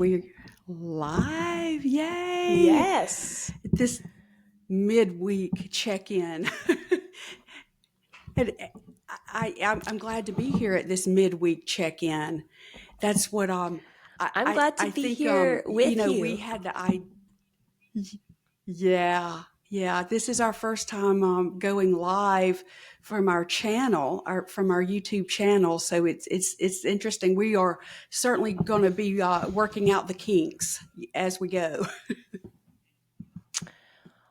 We're live. Yay. Yes. This midweek check-in. And I'm glad to be here at this midweek check-in. That's what I'm glad to I be think here with we you. had the yeah, this is our first time going live from our channel, from our YouTube channel. So it's interesting. We are certainly going to be working out the kinks as we go.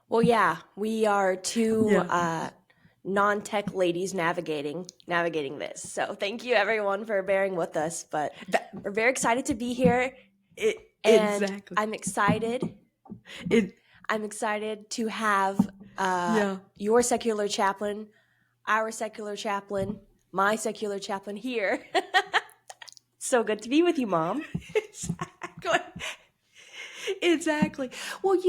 Well, yeah, we are two Yeah. non-tech ladies navigating this. So thank you everyone for bearing with us, but That, we're very excited to be here and exactly. I'm excited. It I'm excited to have yeah. your secular chaplain, our secular chaplain, my secular chaplain here. So good to be with you, Mom. Exactly. Exactly. Well,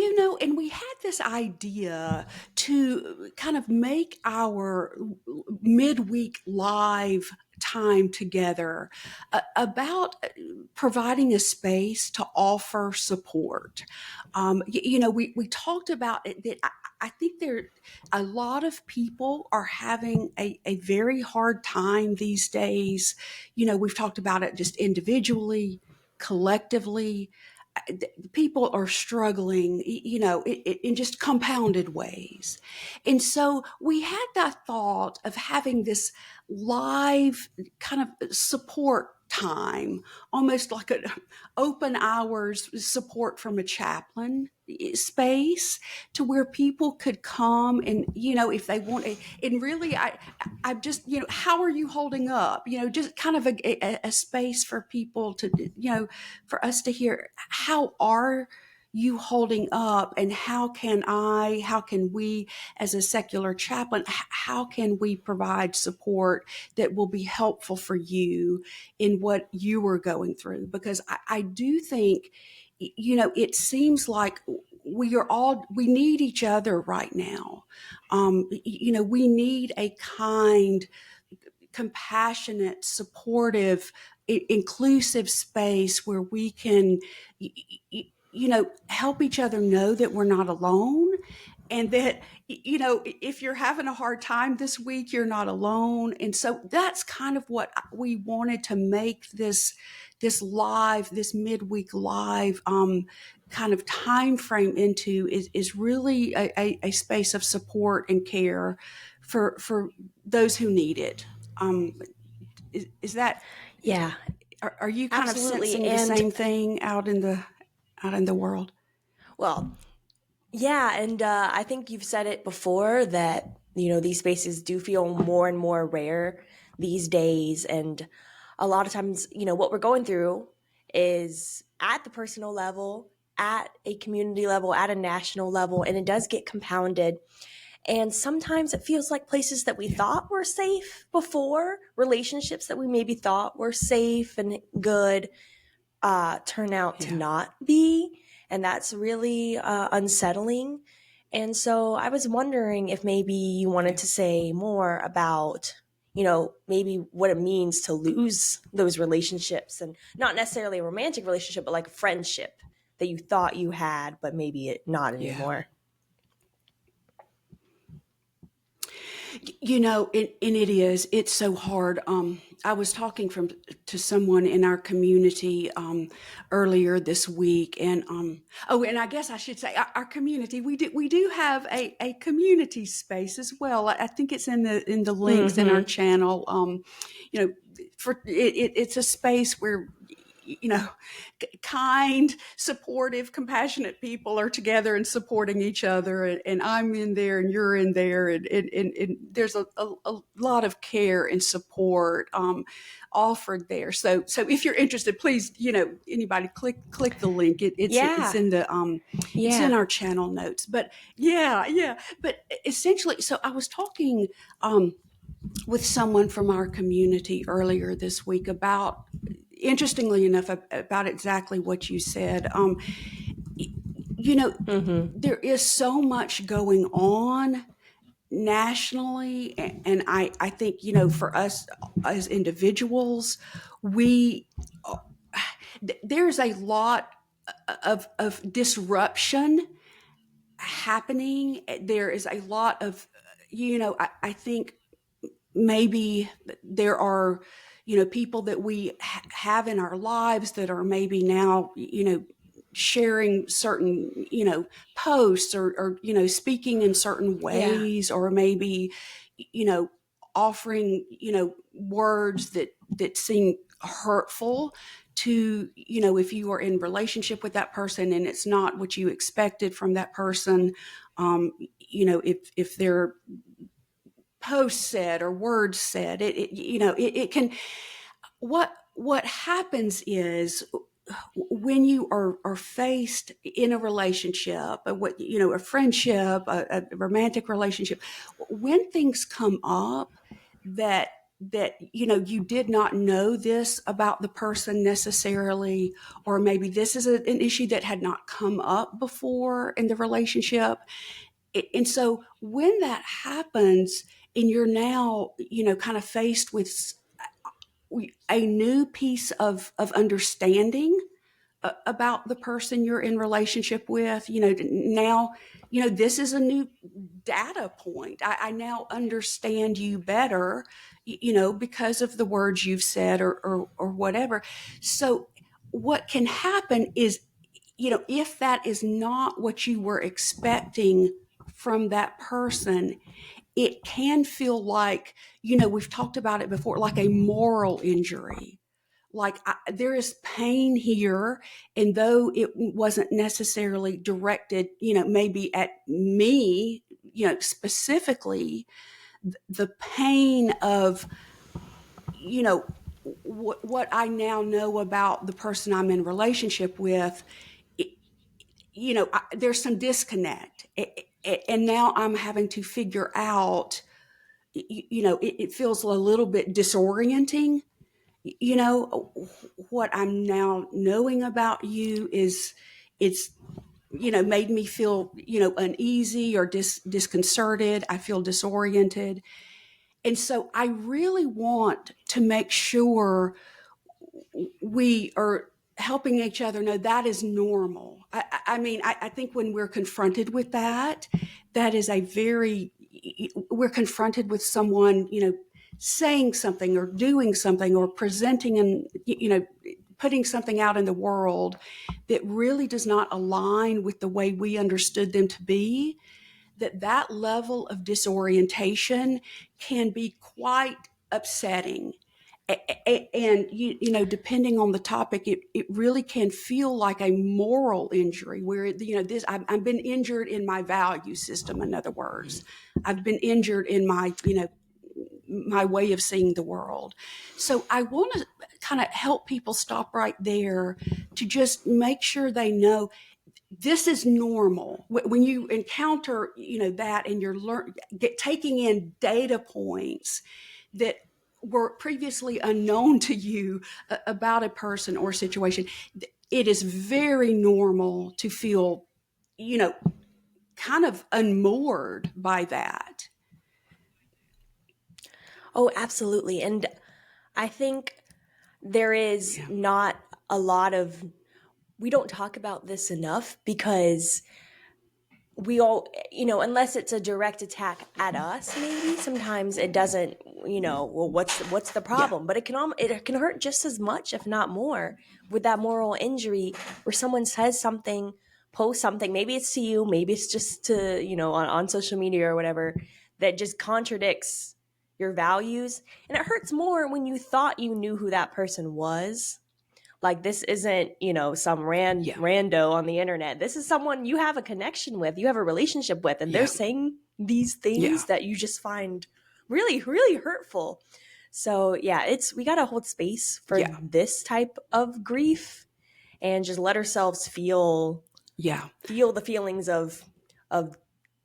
and we had this idea to kind of make our midweek live time together about providing a space to offer support. We talked about it, that I think a lot of people are having a very hard time these days. We've talked about it just individually, collectively. People are struggling, in just compounded ways. And so we had that thought of having this live kind of support time, almost like an open hours support from a chaplain space, to where people could come and, if they want, and really, I'm just, how are you holding up? Just kind of a space for people to, for us to hear, how are you holding up, and how can we as a secular chaplain, how can we provide support that will be helpful for you in what you are going through? Because I do think, it seems like we need each other right now. We need a kind, compassionate, supportive, inclusive space where we can, help each other know that we're not alone, and that, if you're having a hard time this week, you're not alone. And so that's kind of what we wanted to make this midweek live kind of time frame into, is really a space of support and care for those who need it. Is that, Yeah, are you kind of absolutely. sensing the And same thing out in the world? well, yeah, and I think you've said it before that, these spaces do feel more and more rare these days. And a lot of times, what we're going through is at the personal level, at a community level, at a national level, and it does get compounded. And sometimes it feels like places that we thought were safe before, relationships that we maybe thought were safe and good, turn out to not be. And that's really unsettling. And so I was wondering if maybe you wanted to say more about, maybe what it means to lose those relationships, and not necessarily a romantic relationship, but like a friendship that you thought you had, but maybe not Yeah. anymore. And it is. It's so hard. I was talking to someone in our community earlier this week, and and I guess I should say our community. We do have a community space as well. I think it's in the links in our Mm-hmm. channel. It's a space where, kind, supportive, compassionate people are together and supporting each other. And I'm in there and you're in there. And there's a lot of care and support offered there. So if you're interested, please, anybody click the link. It's Yeah. in the it's in Yeah. our channel notes. But yeah. But essentially, so I was talking with someone from our community earlier this week about, interestingly enough, about exactly what you said. Mm-hmm. There is so much going on nationally, and I think, for us as individuals, we there's a lot of disruption happening. There is a lot of, I think maybe there are, people that we have in our lives that are maybe now, sharing certain, posts, or, speaking in certain Yeah. ways, or maybe, you know, offering, words that seem hurtful to, if you are in relationship with that person and it's not what you expected from that person. If their posts said or words said, it can, what happens is, when you are faced in a relationship, a friendship, a romantic relationship, when things come up that you did not know this about the person necessarily, or maybe this is an issue that had not come up before in the relationship. And so when that happens, and you're now, kind of faced with a new piece of understanding about the person you're in relationship with, now, this is a new data point. I now understand you better, because of the words you've said, or whatever. So what can happen is, if that is not what you were expecting from that person, it can feel like, we've talked about it before, like a moral injury. Like, there is pain here, and though it wasn't necessarily directed, maybe at me, specifically, the pain of, what I now know about the person I'm in relationship with, it, there's some disconnect. And now I'm having to figure out, it feels a little bit disorienting. What I'm now knowing about you is, it's, made me feel, uneasy or disconcerted. I feel disoriented. And so I really want to make sure we are helping each other know that is normal. I think when we're confronted with that, that is a very, we're confronted with someone, saying something or doing something or presenting and, putting something out in the world that really does not align with the way we understood them to be, that level of disorientation can be quite upsetting. And depending on the topic, it really can feel like a moral injury, where, this, I've been injured in my value system. In other words, I've been injured in my, my way of seeing the world. So I want to kind of help people stop right there, to just make sure they know this is normal. When you encounter, that, and you're taking in data points that were previously unknown to you, about a person or situation, it is very normal to feel, you know, kind of unmoored by that. Oh, absolutely. And I think there is Yeah. not a lot of, we don't talk about this enough, because we all, unless it's a direct attack at us, maybe sometimes it doesn't, well, what's the Yeah. problem? But it can hurt just as much, if not more, with that moral injury, where someone says something, posts something, maybe it's to you, maybe it's just to, on social media or whatever, that just contradicts your values. And it hurts more when you thought you knew who that person was. Like, this isn't, some Yeah. rando on the internet. This is someone you have a connection with, you have a relationship with, and they're Yeah. saying these Yeah. things that you just find really, really hurtful. So yeah, we got to hold space for Yeah. this type of grief, and just let ourselves feel Yeah. the feelings of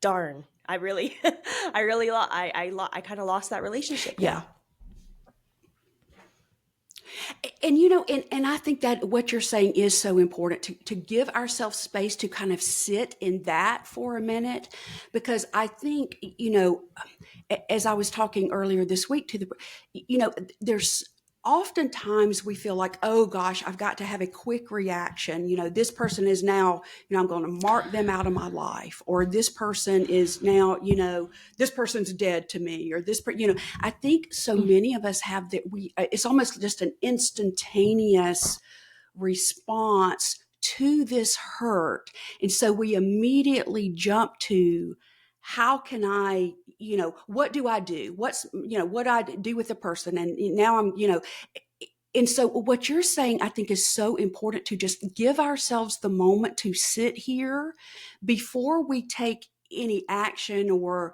darn, I really I kind of lost that relationship. Yeah. Yeah. And I think that what you're saying is so important, to give ourselves space to kind of sit in that for a minute, because I think, as I was talking earlier this week to there's oftentimes we feel like, oh gosh, I've got to have a quick reaction. This person is now, I'm going to mark them out of my life, or this person is now, this person's dead to me, or I think so many of us have that. It's almost just an instantaneous response to this hurt. And so we immediately jump to, how can I, what do I do? What do I do with the person? And now and so what you're saying, I think, is so important, to just give ourselves the moment to sit here before we take any action, or,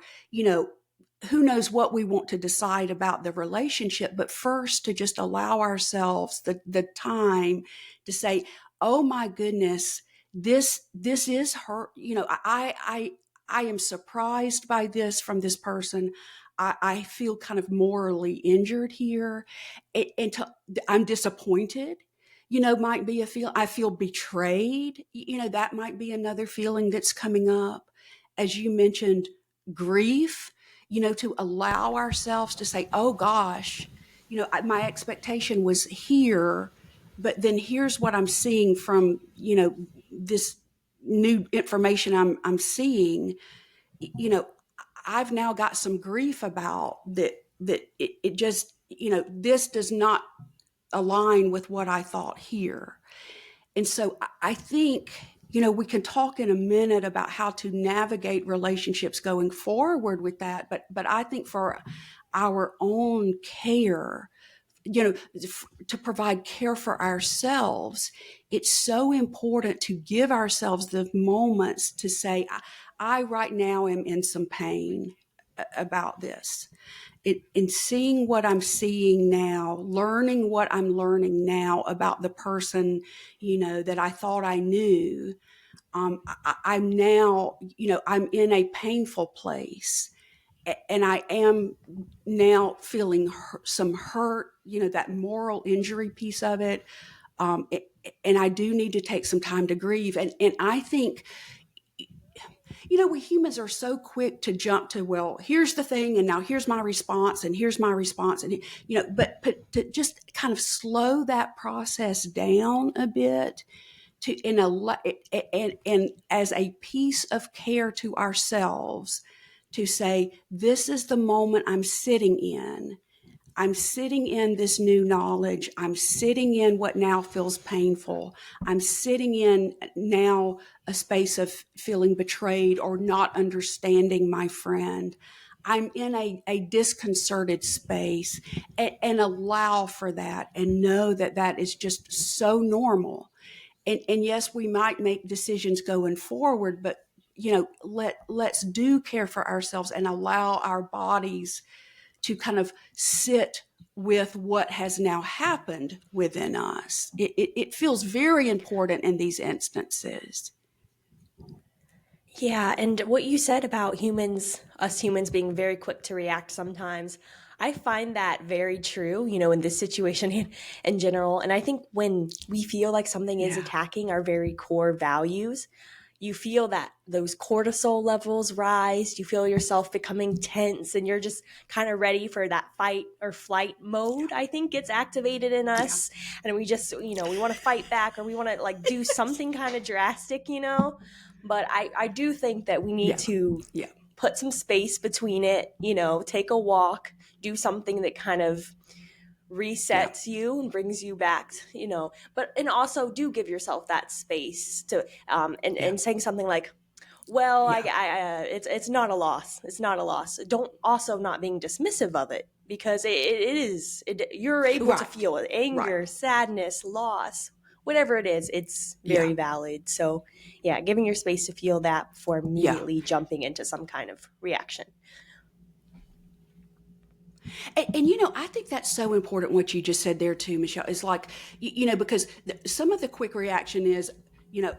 who knows what we want to decide about the relationship. But first, to just allow ourselves the time to say, oh my goodness, this is hurt. I am surprised by this from this person. I feel kind of morally injured here. I'm disappointed, might be a feel. I feel betrayed. That might be another feeling that's coming up. As you mentioned, grief, to allow ourselves to say, oh gosh, my expectation was here, but then here's what I'm seeing from, this new information I'm seeing. you know, I've now got some grief about that it just, this does not align with what I thought here. And so I think, we can talk in a minute about how to navigate relationships going forward with that. But I think for our own care, to provide care for ourselves, it's so important to give ourselves the moments to say, I right now am in some pain about this. In seeing what I'm seeing now, learning what I'm learning now about the person, that I thought I knew, I'm now, I'm in a painful place, and I am now feeling some hurt, that moral injury piece of it. And I do need to take some time to grieve. And I think, we humans are so quick to jump to, well, here's the thing, and now here's my response, and here's my response. And, but to just kind of slow that process down a bit, and as a piece of care to ourselves, to say, this is the moment I'm sitting in. I'm sitting in this new knowledge. I'm sitting in what now feels painful. I'm sitting in now a space of feeling betrayed or not understanding my friend. I'm in a disconcerted space, and allow for that, and know that that is just so normal. And yes, we might make decisions going forward, but let's do care for ourselves and allow our bodies to kind of sit with what has now happened within us. It feels very important in these instances. Yeah, and what you said about us humans being very quick to react sometimes, I find that very true, in this situation in general. And I think when we feel like something is Yeah. attacking our very core values, you feel that those cortisol levels rise, you feel yourself becoming tense, and you're just kind of ready for that fight or flight mode, I think gets activated in Yeah. us. And we just, we want to fight back, or we want to like do something kind of drastic. But I do think that we need Yeah. to Yeah. put some space between it, take a walk, do something that kind of Yeah. resets you and brings you back, but and also do give yourself that space to Yeah. and saying something like, well, Yeah. it's not a loss. It's not a loss. Don't also not being dismissive of it, because it is. You're able to Right. feel Right. anger, sadness, loss, whatever it is. It's Yeah. very valid. So, yeah, giving your space to feel that before Yeah. immediately jumping into some kind of reaction. And I think that's so important what you just said there too, Michele. Is like, because some of the quick reaction is,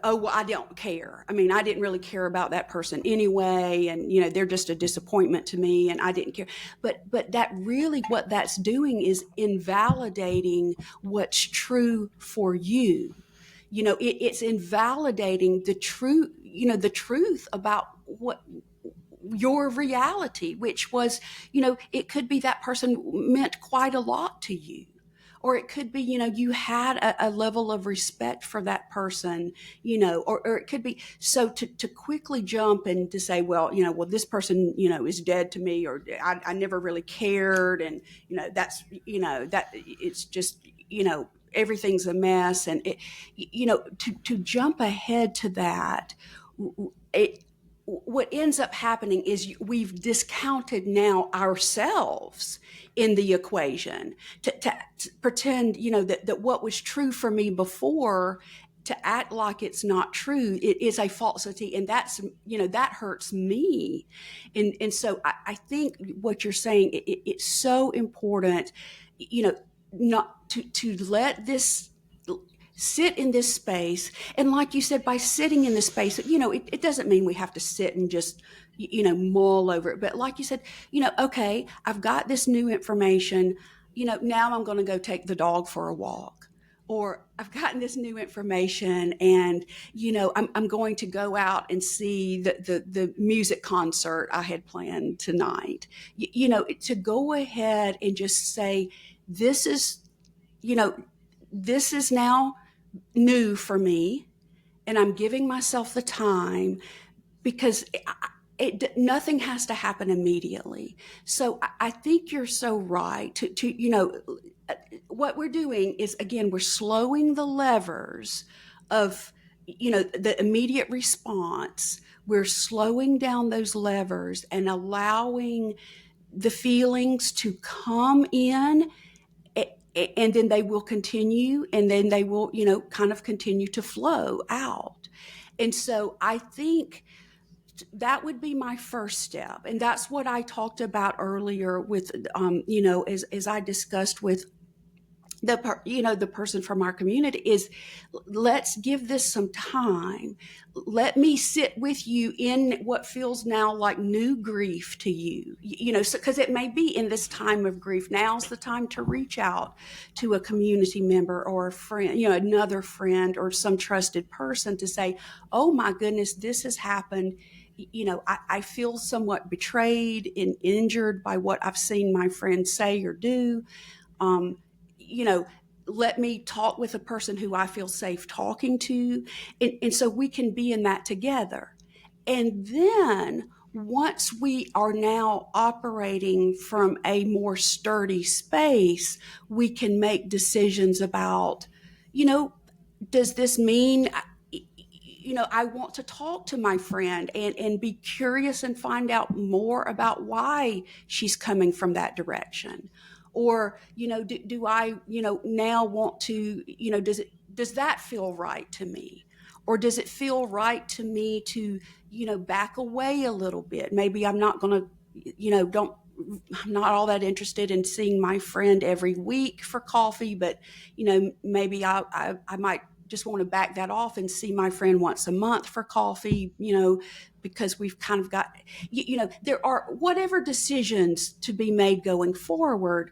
oh, well, I don't care. I mean, I didn't really care about that person anyway, and they're just a disappointment to me, and I didn't care. But that really, what that's doing is invalidating what's true for you. It's invalidating the truth about what your reality, which was, it could be that person meant quite a lot to you, or it could be, you had a level of respect for that person, or it could be, so to quickly jump and to say, well, this person, is dead to me, or I never really cared. And, that's, that it's just, everything's a mess. And to jump ahead to that, it, what ends up happening is we've discounted now ourselves in the equation to pretend, that what was true for me before, to act like it's not true, it is a falsity. And that's, that hurts me. And so I think what you're saying, it's so important, not to let this sit in this space. And like you said, by sitting in this space, it doesn't mean we have to sit and just, mull over it. But like you said, okay, I've got this new information, now I'm going to go take the dog for a walk. Or I've gotten this new information, and I'm going to go out and see the music concert I had planned tonight. To go ahead and just say, this is, this is now new for me, and I'm giving myself the time, because nothing has to happen immediately. So I think you're so right what we're doing is, again, we're slowing the levers of, the immediate response. We're slowing down those levers and allowing the feelings to come in, and then they will continue, and then they will, kind of continue to flow out. And so I think that would be my first step. And that's what I talked about earlier with, as I discussed with the person from our community, is, let's give this some time. Let me sit with you in what feels now like new grief to you, because it may be in this time of grief, now's the time to reach out to a community member or a friend, another friend or some trusted person, to say, oh my goodness, this has happened. I feel somewhat betrayed and injured by what I've seen my friend say or do. um, you know, let me talk with a person who I feel safe talking to. And so we can be in that together. And then once we are now operating from a more sturdy space, we can make decisions about, you know, does this mean, I want to talk to my friend and be curious and find out more about why she's coming from that direction? Or, do I, now want to, does that feel right to me? Or does it feel right to me to, back away a little bit? Maybe I'm not going to, don't, I'm not all that interested in seeing my friend every week for coffee, but, maybe I might just want to back that off and see my friend once a month for coffee, because we've kind of got, there are whatever decisions to be made going forward.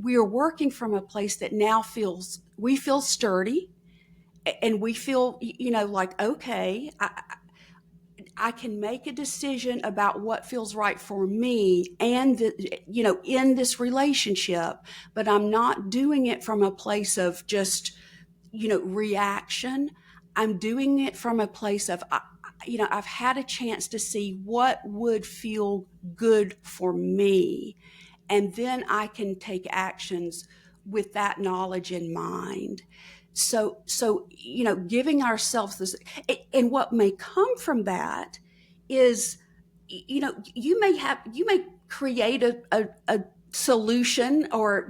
We are working from a place that now we feel sturdy, and we feel, like, okay, I can make a decision about what feels right for me and in this relationship, but I'm not doing it from a place of just, reaction. I'm doing it from a place of, I've had a chance to see what would feel good for me. And then I can take actions with that knowledge in mind. So, giving ourselves this, and what may come from that is, you may create a solution, or,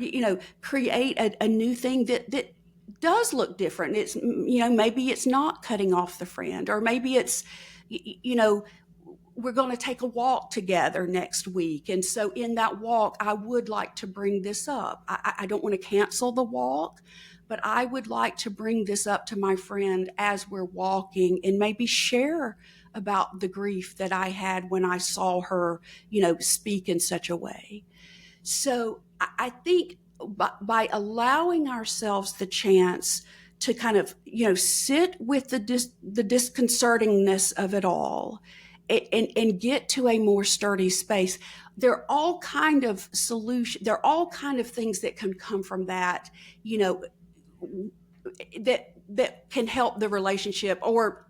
create a new thing that does look different. It's, maybe it's not cutting off the friend, or maybe it's, we're going to take a walk together next week. And so in that walk, I would like to bring this up. I don't want to cancel the walk, but I would like to bring this up to my friend as we're walking, and maybe share about the grief that I had when I saw her, speak in such a way. So I think by allowing ourselves the chance to kind of, sit with the disconcertingness of it all, and get to a more sturdy space. There are all kind of solution. There are all kind of things that can come from that, you know, that can help the relationship, or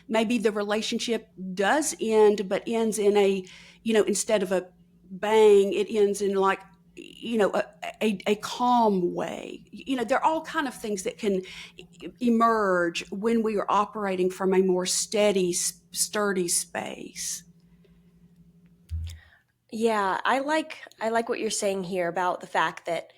maybe the relationship does end, but ends in a, instead of a bang, it ends in like, a calm way. There are all kind of things that can emerge when we are operating from a more steady, sturdy space. Yeah, I like what you're saying here about the fact that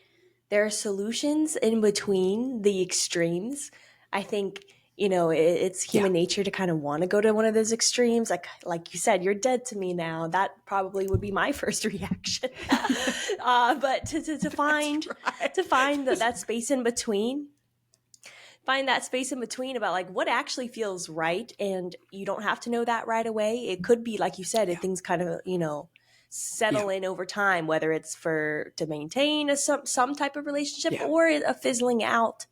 there are solutions in between the extremes. I think, it's Yeah. human nature to kind of want to go to one of those extremes. Like you said, you're dead to me now. That probably would be my first reaction. But to That's find right. that space in between, find that space in between about like what actually feels right, and you don't have to know that right away. It could be like you said, if Yeah. things kind of Yeah. settle in over time, whether it's for to maintain some type of relationship Yeah. or a fizzling out.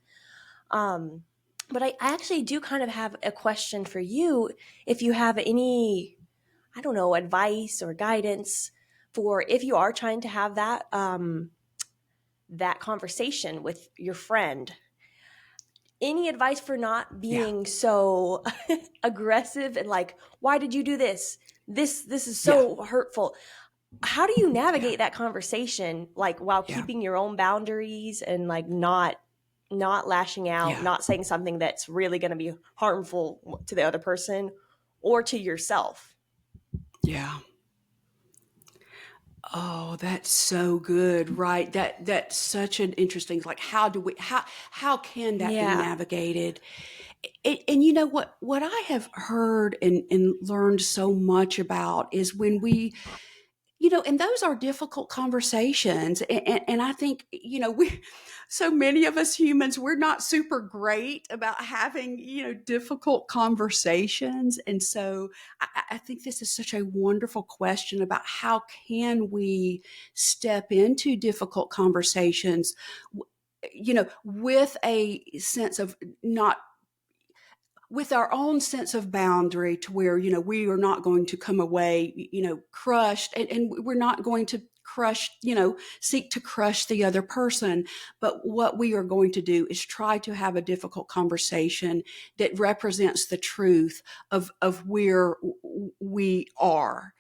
But I actually do kind of have a question for you, if you have any, I don't know, advice or guidance for if you are trying to have that conversation with your friend. Any advice for not Yeah. being so aggressive and like, why did you do this? This is Yeah. so hurtful. How do you Yeah. navigate that conversation, like while Yeah. keeping your own boundaries and like not lashing out, Yeah. not saying something that's really going to be harmful to the other person or to yourself? Yeah. Oh, that's so good. Right. That's such an interesting, like, how can that be Yeah. navigated? And you know what I have heard and learned so much about is when we, and those are difficult conversations. And I think, so many of us humans, we're not super great about having, difficult conversations. And so I think this is such a wonderful question about how can we step into difficult conversations, with a sense of not, with our own sense of boundary, to where we are not going to come away crushed, and we're not going to crush, seek to crush the other person. But what we are going to do is try to have a difficult conversation that represents the truth of where we are.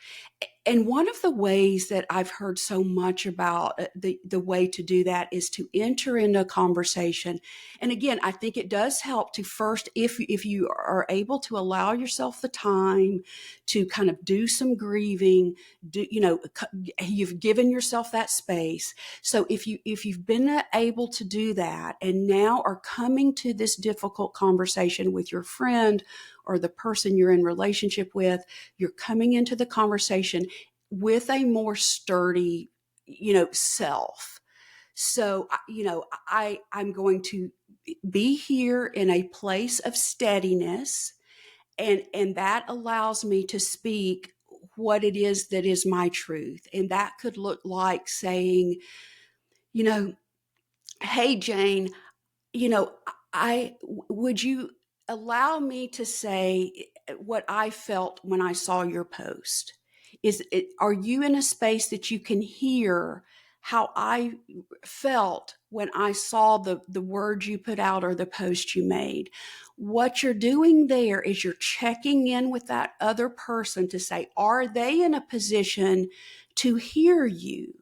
And one of the ways that I've heard so much about, the way to do that is to enter into a conversation. And again, I think it does help to first, if you are able to allow yourself the time to kind of do some grieving, you've given yourself that space. So if you've been able to do that, and now are coming to this difficult conversation with your friend or the person you're in relationship with, you're coming into the conversation with a more sturdy, self. So, I'm going to be here in a place of steadiness, and that allows me to speak what it is that is my truth. And that could look like saying, you know, hey, Jane, I would you allow me to say what I felt when I saw your post? Are you in a space that you can hear how I felt when I saw the words you put out or the post you made? What you're doing there is you're checking in with that other person to say, are they in a position to hear you?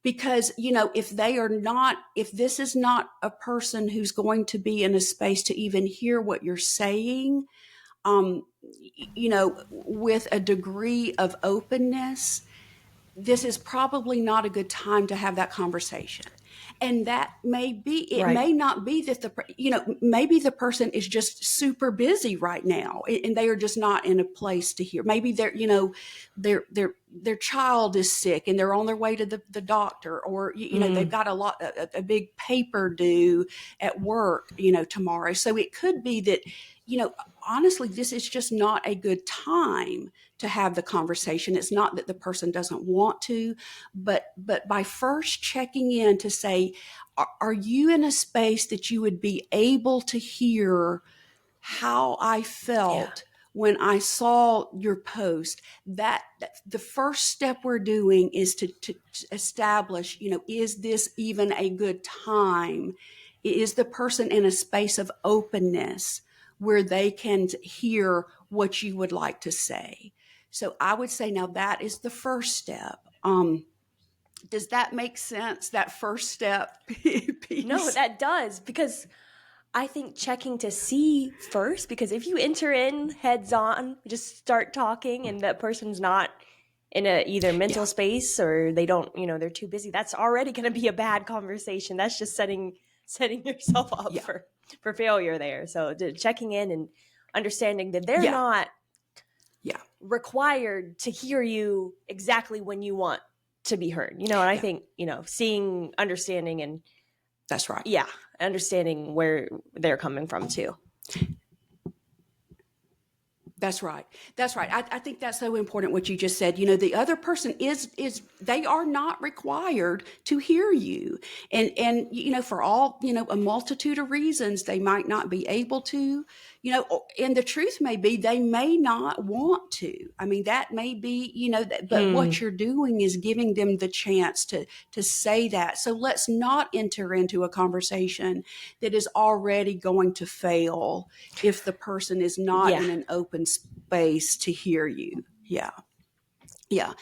Because if they are not, if this is not a person who's going to be in a space to even hear what you're saying, with a degree of openness, this is probably not a good time to have that conversation. And that may be, it Right. may not be that maybe the person is just super busy right now, and they are just not in a place to hear. Maybe their child is sick and they're on their way to the doctor, or they've Mm. got a big paper due at work tomorrow. So it could be that honestly, this is just not a good time to have the conversation. It's not that the person doesn't want to, but by first checking in to say, are you in a space that you would be able to hear how I Yeah. felt when I saw your post, that the first step we're doing is to establish, is this even a good time? Is the person in a space of openness where they can hear what you would like to say? So I would say now that is the first step. Does that make sense? That first step No, piece? that does, because I think checking to see first, because if you enter in heads on, just start talking, and that person's not in a either mental Yeah, space, or they don't, they're too busy, that's already going to be a bad conversation. That's just setting yourself up yeah, for failure there. So checking in and understanding that they're yeah, not yeah, required to hear you exactly when you want to be heard. And I yeah. think, seeing, understanding, and That's right. yeah, understanding where they're coming from too. That's right. That's right. I think that's so important what you just said. The other person is they are not required to hear you. And for all, a multitude of reasons they might not be able to, and the truth may be they may not want to. I mean, that may be, but what Mm, you're doing is giving them the chance to say that. So let's not enter into a conversation that is already going to fail if the person is not yeah, in an open space to hear you. Yeah. Yeah.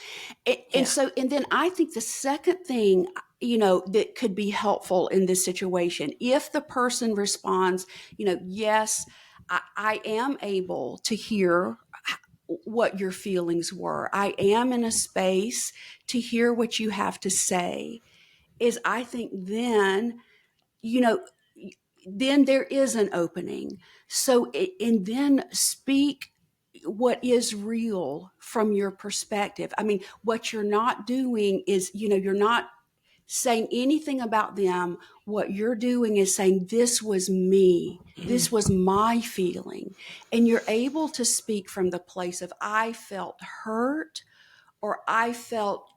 And yeah, so, and then I think the second thing, that could be helpful in this situation, if the person responds, yes, I am able to hear what your feelings were. I am in a space to hear what you have to say, is I think you know, then there is an opening. So, and then speak what is real from your perspective. I mean, what you're not doing is, you're not saying anything about them. What you're doing is saying, this was me. This was my feeling. And you're able to speak from the place of, I felt hurt, or I felt,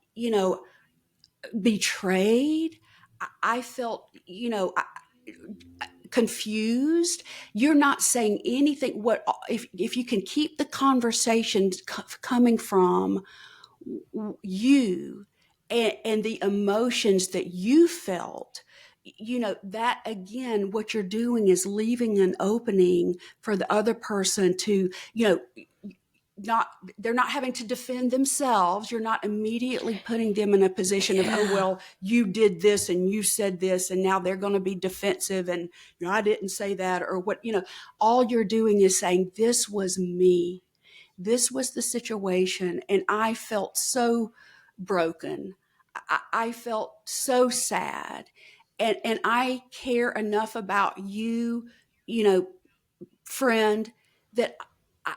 betrayed. I felt, confused. You're not saying anything. What if you can keep the conversation coming from you, and the emotions that you felt, that again, what you're doing is leaving an opening for the other person to, not they're not having to defend themselves. You're not immediately putting them in a position of, oh, yeah, well, you did this and you said this and now they're going to be defensive, and I didn't say that, or what. All you're doing is saying, this was me, this was the situation, and I felt so broken. I felt so sad, and I care enough about you, you know friend, that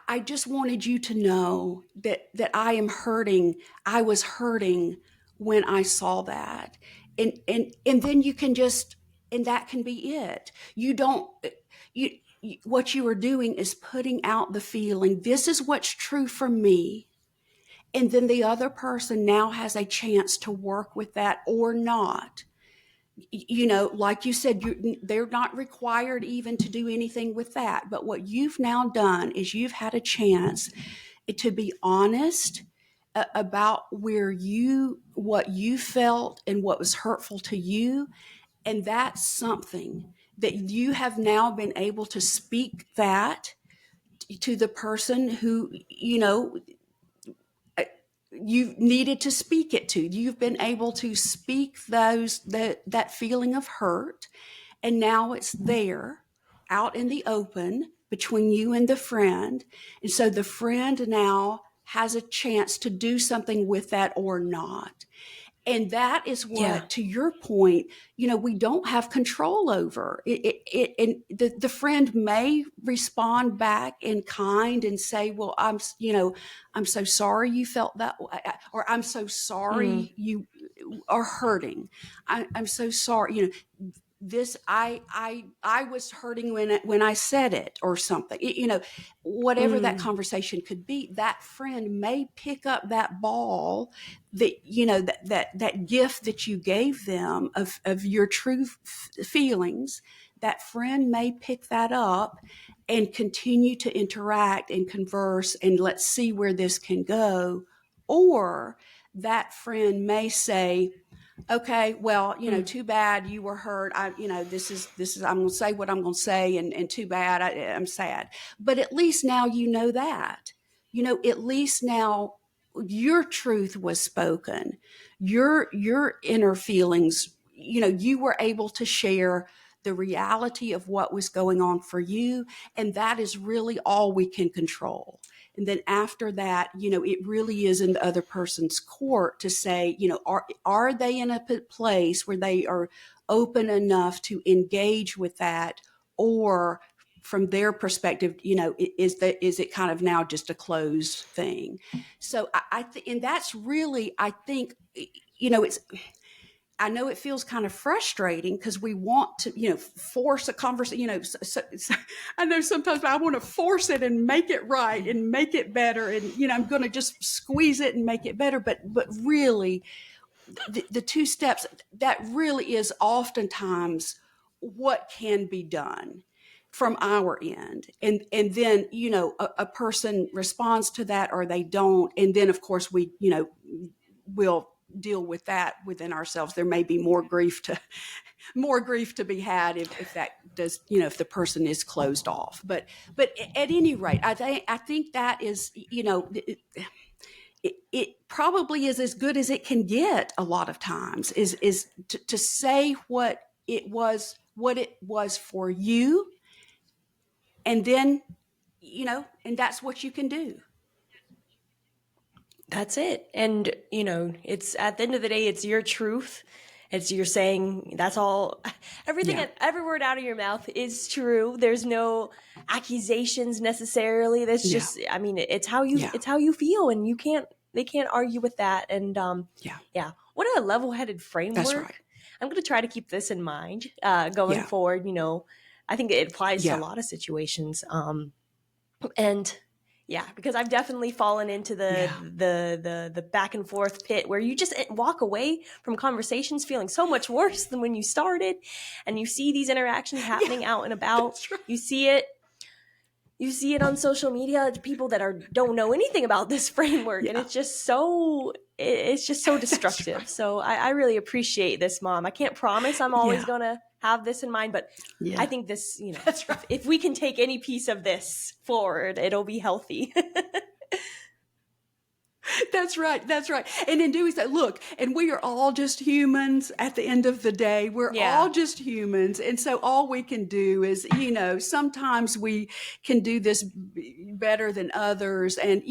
I just wanted you to know that I am hurting. I was hurting when I saw that. And then you can just, and that can be it. You don't you what you are doing is putting out the feeling, this is what's true for me. And then the other person now has a chance to work with that or not. Like you said, they're not required even to do anything with that. But what you've now done is you've had a chance to be honest about what you felt and what was hurtful to you. And that's something that you have now been able to speak that to the person who, you needed to speak it to. You've been able to speak that feeling of hurt, and now it's there out in the open between you and the friend. And so the friend now has a chance to do something with that or not. And that is yeah, what, to your point, we don't have control over and the friend may respond back in kind and say, well, I'm so sorry you felt that way, or I'm so mm, sorry you are hurting. I'm so sorry, this, I was hurting when I said it, or something. Whatever that mm, conversation could be, that friend may pick up that ball, that that gift that you gave them of your true feelings, that friend may pick that up and continue to interact and converse and let's see where this can go. Or that friend may say, okay, well, Mm. too bad you were hurt. This is I'm going to say what I'm going to say, and too bad. I'm sad. But at least now that. At least now your truth was spoken. Your inner feelings, you were able to share the reality of what was going on for you, and that is really all we can control. And then after that, it really is in the other person's court to say, are they in a place where they are open enough to engage with that, or from their perspective, is it kind of now just a closed thing? So and that's really, I think, it's, I know it feels kind of frustrating because we want to, force a conversation. I know sometimes I want to force it and make it right and make it better, and I'm going to just squeeze it and make it better. But really, the two steps, that really is oftentimes what can be done from our end, and then a person responds to that or they don't, and then of course we will deal with that within ourselves. There may be more grief to be had if that does, if the person is closed off. But at any rate, I think that is, it probably is as good as it can get a lot of times, is to say what it was for you, and then and that's what you can do. That's it. And, it's at the end of the day, it's your truth. It's you're saying that's all, everything, Yeah, every word out of your mouth is true. There's no accusations necessarily. That's yeah, just, I mean, yeah, it's how you feel, and they can't argue with that. And, yeah. yeah, what a level headed That's right. framework. I'm going to try to keep this in mind, going Yeah, forward. I think it applies to a yeah, lot of situations. And yeah, because I've definitely fallen into the yeah, the back and forth pit where you just walk away from conversations feeling so much worse than when you started, and you see these interactions yeah. happening out and about. That's right. You see it on social media, people that don't know anything about this framework, and Yeah, it's just so that's destructive. right. So I really appreciate this, Mom. I can't promise I'm always Yeah, gonna have this in mind, but I yeah. think this, That's right. if we can take any piece of this forward, it'll be healthy. That's right. That's right. And in doing so, look, and we are all just humans at the end of the day. We're Yeah. all just humans. And so all we can do is, sometimes we can do this better than others. And,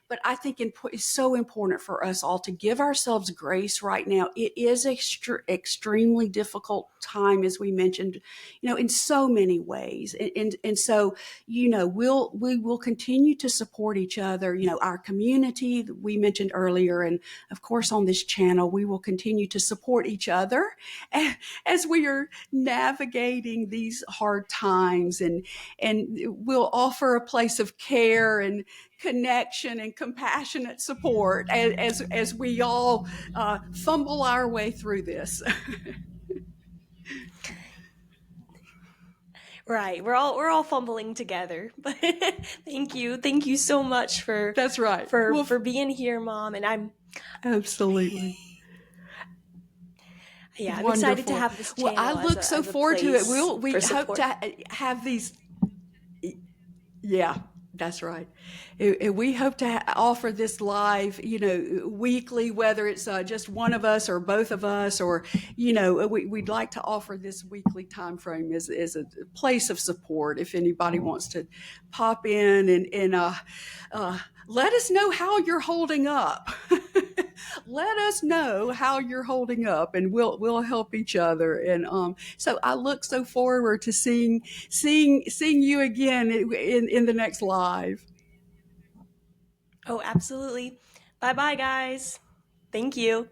but I think it's so important for us all to give ourselves grace right now. It is extremely difficult time, as we mentioned, in so many ways. And so, we will continue to support each other, our community that we mentioned earlier. And of course, on this channel, we will continue to support each other as we are navigating these hard times, and we'll offer a place of care and connection and compassionate support as we all fumble our way through this. Right. We're all fumbling together. But Thank you so much That's right. Well, for being here, Mom. And absolutely. I'm excited to Wonderful. have this Well, I channel look so as a forward to it. place We for hope support. to have these. Yeah, that's right. We hope to offer this live, weekly, whether it's just one of us or both of us, or, we'd like to offer this weekly time frame as a place of support. If anybody wants to pop in and let us know how you're holding up. Let us know how you're holding up, and we'll help each other. And so I look so forward to seeing you again in the next live. Oh, absolutely. Bye bye, guys. Thank you.